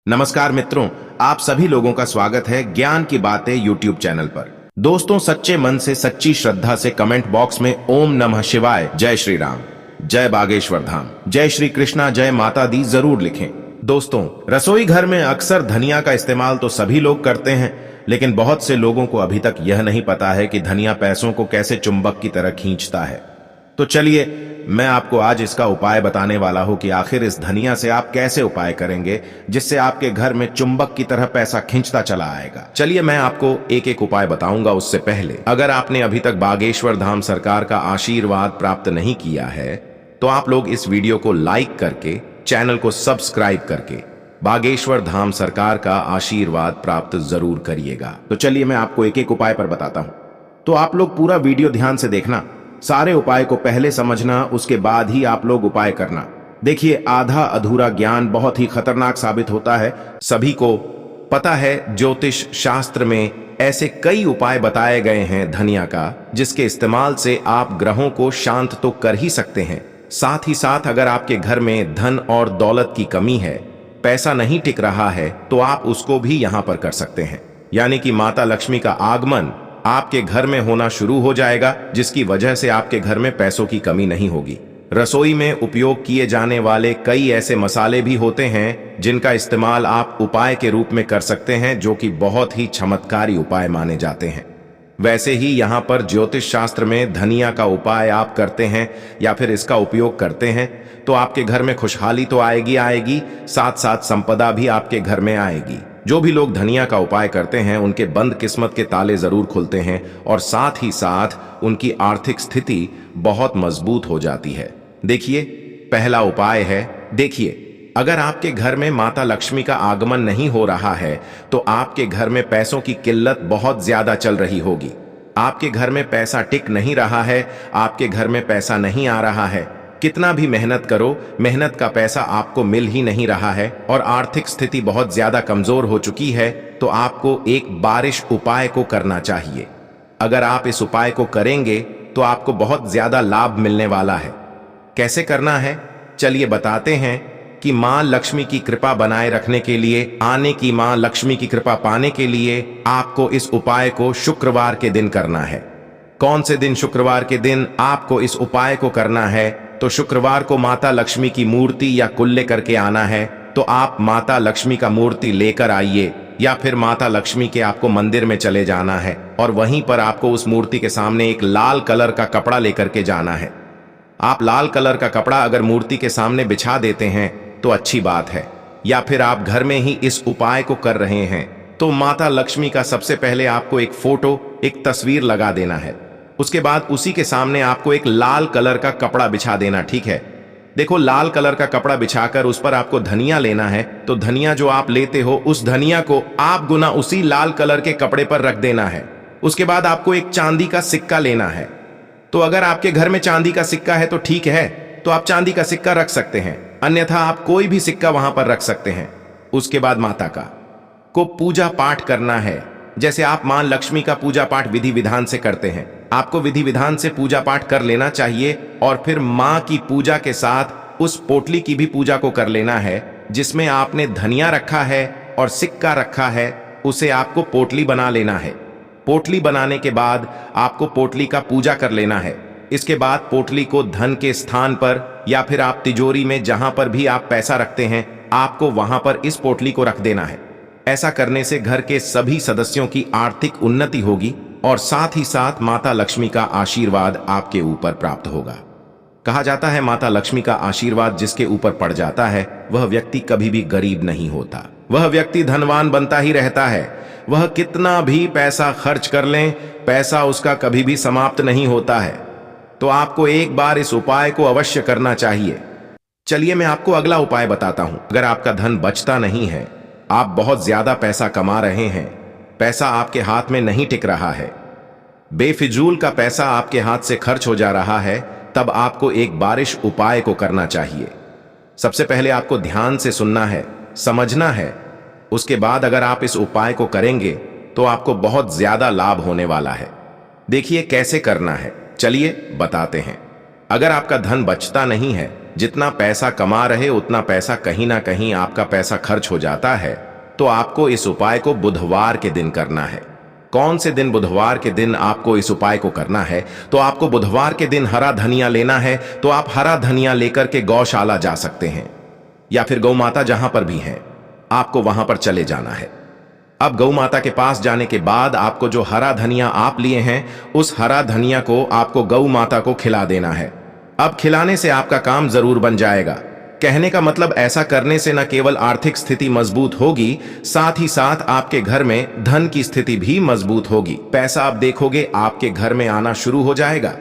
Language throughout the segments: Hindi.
नमस्कार मित्रों, आप सभी लोगों का स्वागत है ज्ञान की बातें यूट्यूब चैनल पर। दोस्तों, सच्चे मन से सच्ची श्रद्धा से कमेंट बॉक्स में ओम नमः शिवाय, जय श्री राम, जय बागेश्वर धाम, जय श्री कृष्णा, जय माता दी जरूर लिखें। दोस्तों, रसोई घर में अक्सर धनिया का इस्तेमाल तो सभी लोग करते हैं, लेकिन बहुत से लोगों को अभी तक यह नहीं पता है कि धनिया पैसों को कैसे चुंबक की तरह खींचता है। तो चलिए, मैं आपको आज इसका उपाय बताने वाला हूं कि आखिर इस धनिया से आप कैसे उपाय करेंगे जिससे आपके घर में चुंबक की तरह पैसा खींचता चला आएगा। चलिए, मैं आपको एक एक उपाय बताऊंगा। उससे पहले अगर आपने अभी तक बागेश्वर धाम सरकार का आशीर्वाद प्राप्त नहीं किया है तो आप लोग इस वीडियो को लाइक करके, चैनल को सब्सक्राइब करके बागेश्वर धाम सरकार का आशीर्वाद प्राप्त जरूर करिएगा। तो चलिए, मैं आपको एक एक उपाय पर बताता हूं, तो आप लोग पूरा वीडियो ध्यान से देखना। सारे उपाय को पहले समझना, उसके बाद ही आप लोग उपाय करना। देखिए, आधा अधूरा ज्ञान बहुत ही खतरनाक साबित होता है। सभी को पता है, ज्योतिष शास्त्र में ऐसे कई उपाय बताए गए हैं धनिया का, जिसके इस्तेमाल से आप ग्रहों को शांत तो कर ही सकते हैं, साथ ही साथ अगर आपके घर में धन और दौलत की कमी है, पैसा नहीं टिक रहा है, तो आप उसको भी यहां पर कर सकते हैं। यानी कि माता लक्ष्मी का आगमन आपके घर में होना शुरू हो जाएगा, जिसकी वजह से आपके घर में पैसों की कमी नहीं होगी। रसोई में उपयोग किए जाने वाले कई ऐसे मसाले भी होते हैं जिनका इस्तेमाल आप उपाय के रूप में कर सकते हैं, जो कि बहुत ही चमत्कारी उपाय माने जाते हैं। वैसे ही यहाँ पर ज्योतिष शास्त्र में धनिया का उपाय आप करते हैं या फिर इसका उपयोग करते हैं तो आपके घर में खुशहाली तो आएगी, साथ साथ संपदा भी आपके घर में आएगी। जो भी लोग धनिया का उपाय करते हैं उनके बंद किस्मत के ताले जरूर खुलते हैं और साथ ही साथ उनकी आर्थिक स्थिति बहुत मजबूत हो जाती है। देखिए, पहला उपाय है, देखिए, अगर आपके घर में माता लक्ष्मी का आगमन नहीं हो रहा है तो आपके घर में पैसों की किल्लत बहुत ज्यादा चल रही होगी। आपके घर में पैसा टिक नहीं रहा है, आपके घर में पैसा नहीं आ रहा है, कितना भी मेहनत करो, मेहनत का पैसा आपको मिल ही नहीं रहा है और आर्थिक स्थिति बहुत ज्यादा कमजोर हो चुकी है, तो आपको एक बारिश उपाय को करना चाहिए। अगर आप इस उपाय को करेंगे तो आपको बहुत ज्यादा लाभ मिलने वाला है। कैसे करना है, चलिए बताते हैं कि मां लक्ष्मी की कृपा बनाए रखने के लिए, आने की मां लक्ष्मी की कृपा पाने के लिए आपको इस उपाय को शुक्रवार के दिन करना है। कौन से दिन? शुक्रवार के दिन आपको इस उपाय को करना है। तो शुक्रवार को माता लक्ष्मी की मूर्ति या कुल्ले करके आना है। तो आप माता लक्ष्मी का मूर्ति लेकर आइए या फिर माता लक्ष्मी के आपको मंदिर में चले जाना है और वहीं पर आपको उस मूर्ति के सामने एक लाल कलर का कपड़ा लेकर के जाना है। आप लाल कलर का कपड़ा अगर मूर्ति के सामने बिछा देते हैं तो अच्छी बात है, या फिर आप घर में ही इस उपाय को कर रहे हैं तो माता लक्ष्मी का सबसे पहले आपको एक फोटो, एक तस्वीर लगा देना है। उसके बाद उसी के सामने आपको एक लाल कलर का कपड़ा बिछा देना, ठीक है। देखो, लाल कलर का कपड़ा बिछाकर उस पर आपको धनिया लेना है। तो धनिया जो आप लेते हो, उस धनिया को आप गुना उसी लाल कलर के कपड़े पर रख देना है। उसके बाद आपको एक चांदी का सिक्का लेना है। तो अगर आपके घर में चांदी का सिक्का है तो ठीक है, तो आप चांदी का सिक्का रख सकते हैं, अन्यथा आप कोई भी सिक्का वहां पर रख सकते हैं। उसके बाद माता का को पूजा पाठ करना है, जैसे आप मां लक्ष्मी का पूजा पाठ विधि विधान से करते हैं। आपको विधि विधान से पूजा पाठ कर लेना चाहिए और फिर मां की पूजा के साथ उस पोटली की भी पूजा को कर लेना है जिसमें आपने धनिया रखा है और सिक्का रखा है। उसे आपको पोटली बना लेना है। पोटली बनाने के बाद आपको पोटली का पूजा कर लेना है। इसके बाद पोटली को धन के स्थान पर या फिर आप तिजोरी में जहां पर भी आप पैसा रखते हैं, आपको वहां पर इस पोटली को रख देना है। ऐसा करने से घर के सभी सदस्यों की आर्थिक उन्नति होगी और साथ ही साथ माता लक्ष्मी का आशीर्वाद आपके ऊपर प्राप्त होगा। कहा जाता है, माता लक्ष्मी का आशीर्वाद जिसके ऊपर पड़ जाता है वह व्यक्ति कभी भी गरीब नहीं होता, वह व्यक्ति धनवान बनता ही रहता है। वह कितना भी पैसा खर्च कर लें, पैसा उसका कभी भी समाप्त नहीं होता है। तो आपको एक बार इस उपाय को अवश्य करना चाहिए। चलिए, मैं आपको अगला उपाय बताता हूं। अगर आपका धन बचता नहीं है, आप बहुत ज्यादा पैसा कमा रहे हैं, पैसा आपके हाथ में नहीं टिक रहा है, बेफिजूल का पैसा आपके हाथ से खर्च हो जा रहा है, तब आपको एक बारिश उपाय को करना चाहिए। सबसे पहले आपको ध्यान से सुनना है, समझना है। उसके बाद अगर आप इस उपाय को करेंगे तो आपको बहुत ज्यादा लाभ होने वाला है। देखिए कैसे करना है, चलिए बताते हैं। अगर आपका धन बचता नहीं है, जितना पैसा कमा रहे उतना पैसा कहीं ना कहीं आपका पैसा खर्च हो जाता है। तो आपको इस उपाय को बुधवार के दिन करना है। कौन से दिन? बुधवार के दिन आपको इस उपाय को करना है। तो आपको बुधवार के दिन हरा धनिया लेना है। तो आप हरा धनिया लेकर के गौशाला जा सकते हैं या फिर गौ माता जहां पर भी हैं, आपको वहां पर चले जाना है। अब गौ माता के पास जाने के बाद आपको जो हरा धनिया आप लिए हैं, उस हरा धनिया को आपको गौ माता को खिला देना है। अब खिलाने से आपका काम जरूर बन जाएगा। कहने का मतलब ऐसा करने से न केवल आर्थिक स्थिति मजबूत होगी, साथ ही साथ आपके घर में धन की स्थिति भी मजबूत होगी। पैसा आप देखोगे आपके घर में आना शुरू हो जाएगा।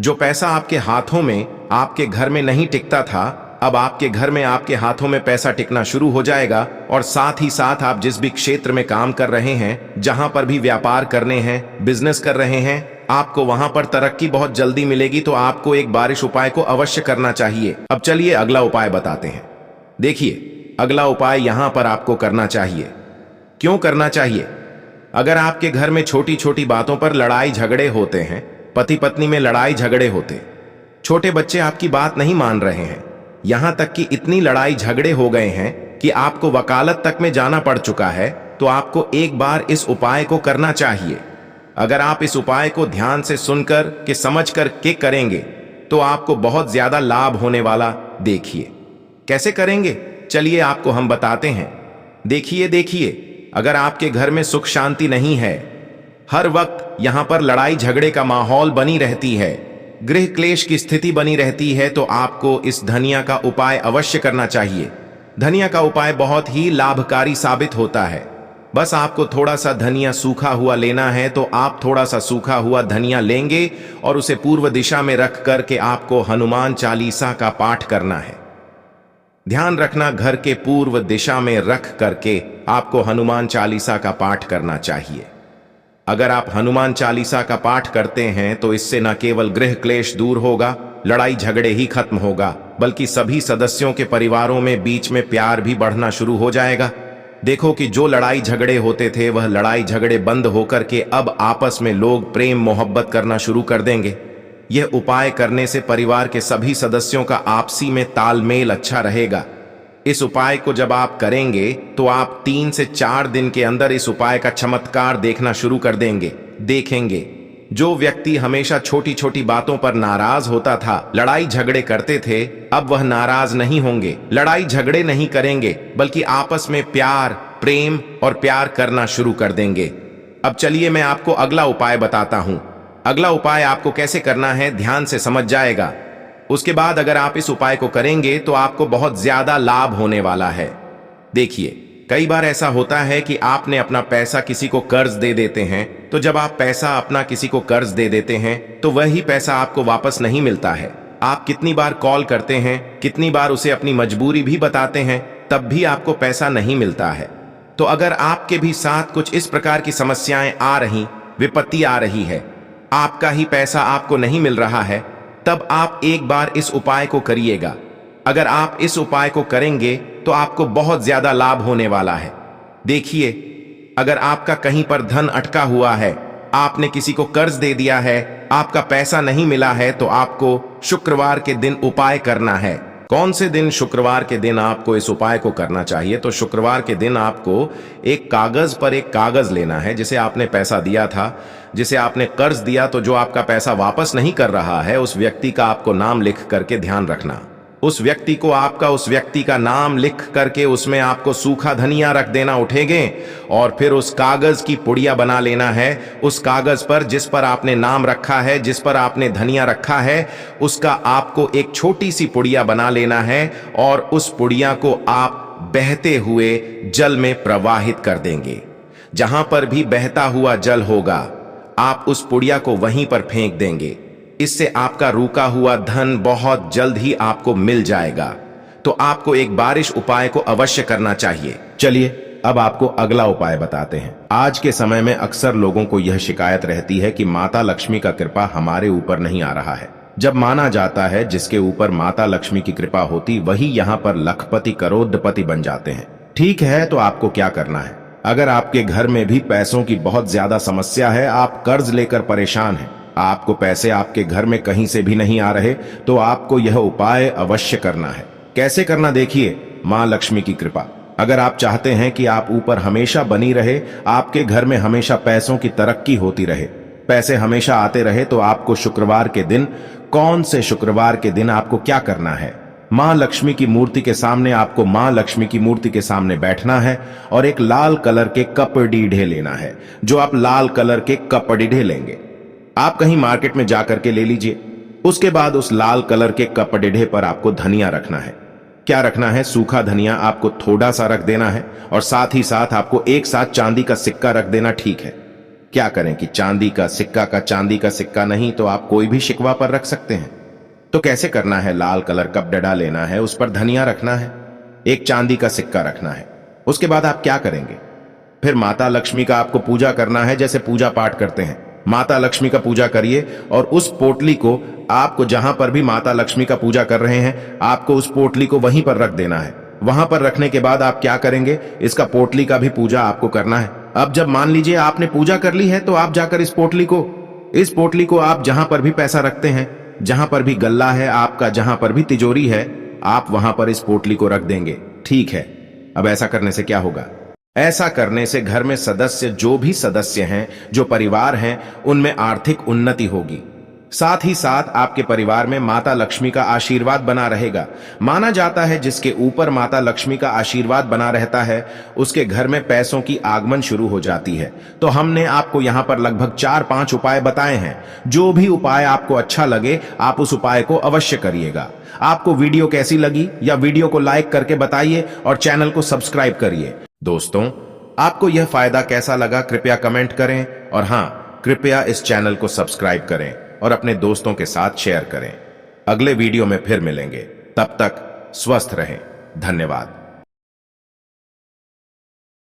जो पैसा आपके हाथों में आपके घर में नहीं टिकता था, अब आपके घर में आपके हाथों में पैसा टिकना शुरू हो जाएगा। और साथ ही साथ आप जिस भी क्षेत्र में काम कर रहे हैं, जहां पर भी व्यापार करने हैं, बिजनेस कर रहे हैं, आपको वहां पर तरक्की बहुत जल्दी मिलेगी। तो आपको एक बारिश उपाय को अवश्य करना चाहिए। अब चलिए अगला उपाय बताते हैं। देखिए, अगला उपाय यहां पर आपको करना चाहिए। क्यों करना चाहिए? अगर आपके घर में छोटी छोटी बातों पर लड़ाई झगड़े होते हैं, पति पत्नी में लड़ाई झगड़े होते, छोटे बच्चे आपकी बात नहीं मान रहे हैं, यहां तक कि इतनी लड़ाई झगड़े हो गए हैं कि आपको वकालत तक में जाना पड़ चुका है, तो आपको एक बार इस उपाय को करना चाहिए। अगर आप इस उपाय को ध्यान से सुनकर के समझ कर के करेंगे तो आपको बहुत ज्यादा लाभ होने वाला। देखिए कैसे करेंगे, चलिए आपको हम बताते हैं। देखिए, अगर आपके घर में सुख शांति नहीं है, हर वक्त यहां पर लड़ाई झगड़े का माहौल बनी रहती है, गृह क्लेश की स्थिति बनी रहती है, तो आपको इस धनिया का उपाय अवश्य करना चाहिए। धनिया का उपाय बहुत ही लाभकारी साबित होता है। बस आपको थोड़ा सा धनिया सूखा हुआ लेना है। तो आप थोड़ा सा सूखा हुआ धनिया लेंगे और उसे पूर्व दिशा में रख करके आपको हनुमान चालीसा का पाठ करना है। ध्यान रखना, घर के पूर्व दिशा में रख करके आपको हनुमान चालीसा का पाठ करना चाहिए। अगर आप हनुमान चालीसा का पाठ करते हैं तो इससे न केवल गृह क्लेश दूर होगा, लड़ाई झगड़े ही खत्म होगा, बल्कि सभी सदस्यों के परिवारों में बीच में प्यार भी बढ़ना शुरू हो जाएगा। देखो कि जो लड़ाई झगड़े होते थे, वह लड़ाई झगड़े बंद होकर के अब आपस में लोग प्रेम मोहब्बत करना शुरू कर देंगे। यह उपाय करने से परिवार के सभी सदस्यों का आपसी में तालमेल अच्छा रहेगा। इस उपाय को जब आप करेंगे तो आप 3 से 4 दिन के अंदर इस उपाय का चमत्कार देखना शुरू कर देखेंगे। जो व्यक्ति हमेशा छोटी छोटी बातों पर नाराज होता था, लड़ाई झगड़े करते थे, अब वह नाराज नहीं होंगे, लड़ाई झगड़े नहीं करेंगे, बल्कि आपस में प्यार, प्रेम और प्यार करना शुरू कर देंगे। अब चलिए मैं आपको अगला उपाय बताता हूं। अगला उपाय आपको कैसे करना है, ध्यान से समझ जाएगा। उसके बाद अगर आप इस उपाय को करेंगे तो आपको बहुत ज्यादा लाभ होने वाला है। देखिए, कई बार ऐसा होता है कि आपने अपना पैसा किसी को कर्ज दे देते हैं, तो जब आप पैसा अपना किसी को कर्ज दे देते हैं तो वही पैसा आपको वापस नहीं मिलता है। आप कितनी बार कॉल करते हैं, कितनी बार उसे अपनी मजबूरी भी बताते हैं, तब भी आपको पैसा नहीं मिलता है। तो अगर आपके भी साथ कुछ इस प्रकार की समस्याएं आ रही, विपत्ति आ रही है, आपका ही पैसा आपको नहीं मिल रहा है, तब आप एक बार इस उपाय को करिएगा। अगर आप इस उपाय को करेंगे तो आपको बहुत ज्यादा लाभ होने वाला है। देखिए, अगर आपका कहीं पर धन अटका हुआ है, आपने किसी को कर्ज दे दिया है, आपका पैसा नहीं मिला है, तो आपको शुक्रवार के दिन उपाय करना है। कौन से दिन? शुक्रवार के दिन आपको इस उपाय को करना चाहिए। तो शुक्रवार के दिन आपको एक कागज पर एक कागज लेना है, जिसे आपने पैसा दिया था, जिसे आपने कर्ज दिया, तो जो आपका पैसा वापस नहीं कर रहा है, उस व्यक्ति का आपको नाम लिख करके ध्यान रखना। उस व्यक्ति को उस व्यक्ति का नाम लिख करके उसमें आपको सूखा धनिया रख देना उठेंगे, और फिर उस कागज की पुड़िया बना लेना है। उस कागज पर जिस पर आपने नाम रखा है, जिस पर आपने धनिया रखा है, उसका आपको एक छोटी सी पुड़िया बना लेना है, और उस पुड़िया को आप बहते हुए जल में प्रवाहित कर देंगे। जहां पर भी बहता हुआ जल होगा, आप उस पुड़िया को वहीं पर फेंक देंगे। इससे आपका रुका हुआ धन बहुत जल्द ही आपको मिल जाएगा। तो आपको एक बारिश उपाय को अवश्य करना चाहिए। चलिए अब आपको अगला उपाय बताते हैं। आज के समय में अक्सर लोगों को यह शिकायत रहती है कि माता लक्ष्मी का कृपा हमारे ऊपर नहीं आ रहा है। जब माना जाता है जिसके ऊपर माता लक्ष्मी की कृपा होती, वही यहाँ पर लखपति करोड़पति बन जाते हैं। ठीक है, तो आपको क्या करना है? अगर आपके घर में भी पैसों की बहुत ज्यादा समस्या है, आप कर्ज लेकर परेशान हैं, आपको पैसे आपके घर में कहीं से भी नहीं आ रहे तो आपको यह उपाय अवश्य करना है। कैसे करना देखिए, मां लक्ष्मी की कृपा। अगर आप चाहते हैं कि आप ऊपर हमेशा बनी रहे, आपके घर में हमेशा पैसों की तरक्की होती रहे, पैसे हमेशा आते रहे, तो आपको शुक्रवार के दिन, कौन से शुक्रवार के दिन आपको क्या करना है, मां लक्ष्मी की मूर्ति के सामने, आपको मां लक्ष्मी की मूर्ति के सामने बैठना है और एक लाल कलर के कपड़ीढ़े लेना है। जो आप लाल कलर के कपड़ीढ़े लेंगे, आप कहीं मार्केट में जाकर के ले लीजिए। उसके बाद उस लाल कलर के कपड़ीढ़े पर आपको धनिया रखना है। क्या रखना है? सूखा धनिया आपको थोड़ा सा रख देना है और साथ ही साथ आपको एक साथ चांदी का सिक्का रख देना। ठीक है, क्या करें कि चांदी का सिक्का नहीं तो आप कोई भी शिकवा पर रख सकते हैं। तो कैसे करना है? लाल कलर का डडा लेना है, उस पर धनिया रखना है, एक चांदी का सिक्का रखना है। उसके बाद आप क्या करेंगे? फिर माता लक्ष्मी का आपको पूजा करना है, जैसे पूजा पाठ करते हैं। माता लक्ष्मी का पूजा करिए और उस पोटली को, आपको जहां पर भी माता लक्ष्मी का पूजा कर रहे हैं, आपको उस पोटली को वहीं पर रख देना है। वहां पर रखने के बाद आप क्या करेंगे? इसका पोटली का भी पूजा आपको करना है। अब जब मान लीजिए आपने पूजा कर ली है, तो आप जाकर इस पोटली को आप जहां पर भी पैसा रखते हैं, जहां पर भी गल्ला है आपका, जहां पर भी तिजोरी है, आप वहां पर इस पोटली को रख देंगे। ठीक है, अब ऐसा करने से क्या होगा? ऐसा करने से घर में सदस्य, जो भी सदस्य हैं, जो परिवार हैं, उनमें आर्थिक उन्नति होगी। साथ ही साथ आपके परिवार में माता लक्ष्मी का आशीर्वाद बना रहेगा। माना जाता है जिसके ऊपर माता लक्ष्मी का आशीर्वाद बना रहता है, उसके घर में पैसों की आगमन शुरू हो जाती है। तो हमने आपको यहां पर लगभग 4-5 उपाय बताए हैं। जो भी उपाय आपको अच्छा लगे, आप उस उपाय को अवश्य करिएगा। आपको वीडियो कैसी लगी, या वीडियो को लाइक करके बताइए और चैनल को सब्सक्राइब करिए। दोस्तों, आपको यह फायदा कैसा लगा, कृपया कमेंट करें और हां, कृपया इस चैनल को सब्सक्राइब करें और अपने दोस्तों के साथ शेयर करें। अगले वीडियो में फिर मिलेंगे, तब तक स्वस्थ रहें। धन्यवाद।